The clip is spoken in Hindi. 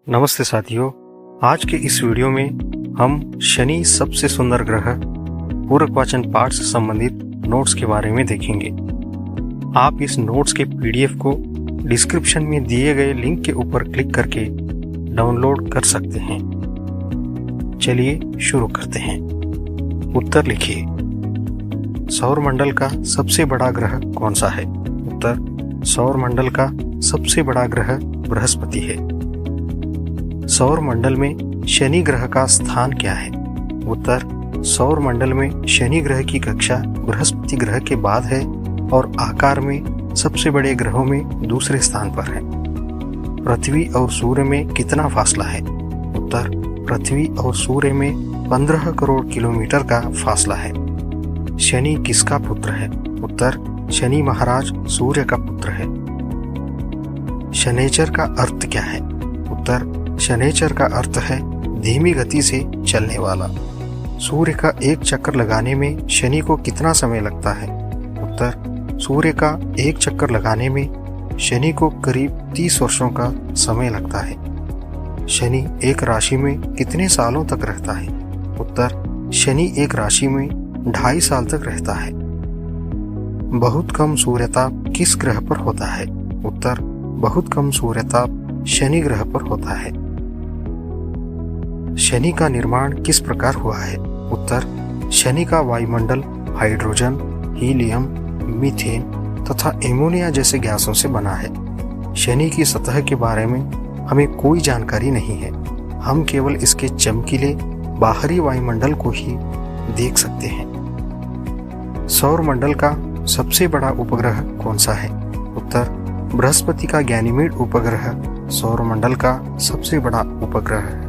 नमस्ते साथियों, आज के इस वीडियो में हम शनि सबसे सुंदर ग्रह पूरकवाचन पाठ से संबंधित नोट्स के बारे में देखेंगे। आप इस नोट्स के पीडीएफ को डिस्क्रिप्शन में दिए गए लिंक के ऊपर क्लिक करके डाउनलोड कर सकते हैं। चलिए शुरू करते हैं। उत्तर लिखिए, सौरमंडल का सबसे बड़ा ग्रह कौन सा है? उत्तर, सौरमंडल का सबसे बड़ा ग्रह बृहस्पति है। सौरमंडल में शनि ग्रह का स्थान क्या है? उत्तर, सौरमंडल में शनि ग्रह की कक्षा बृहस्पति ग्रह के बाद है और आकार में सबसे बड़े ग्रहों में दूसरे स्थान पर है। पृथ्वी और सूर्य में कितना फासला है? उत्तर, पृथ्वी और सूर्य में 15 करोड़ किलोमीटर का फासला है। शनि किसका पुत्र है? उत्तर, शनि महाराज सूर्य का पुत्र है। शनैचर का अर्थ क्या है? उत्तर, शनैचर का अर्थ है धीमी गति से चलने वाला। सूर्य का एक चक्कर लगाने में शनि को कितना समय लगता है? उत्तर, सूर्य का एक चक्कर लगाने में शनि को करीब 30 वर्षों का समय लगता है। शनि एक राशि में कितने सालों तक रहता है? उत्तर, शनि एक राशि में 2.5 साल तक रहता है। बहुत कम सूर्यताप किस ग्रह पर होता है? उत्तर, बहुत कम सूर्यताप शनि ग्रह पर होता है। शनि का निर्माण किस प्रकार हुआ है? उत्तर, शनि का वायुमंडल हाइड्रोजन, हीलियम, मीथेन तथा एमोनिया जैसे गैसों से बना है। शनि की सतह के बारे में हमें कोई जानकारी नहीं है। हम केवल इसके चमकीले बाहरी वायुमंडल को ही देख सकते हैं। सौरमंडल का सबसे बड़ा उपग्रह कौन सा है? उत्तर, बृहस्पति का गैनीमेड उपग्रह सौरमंडल का सबसे बड़ा उपग्रह है।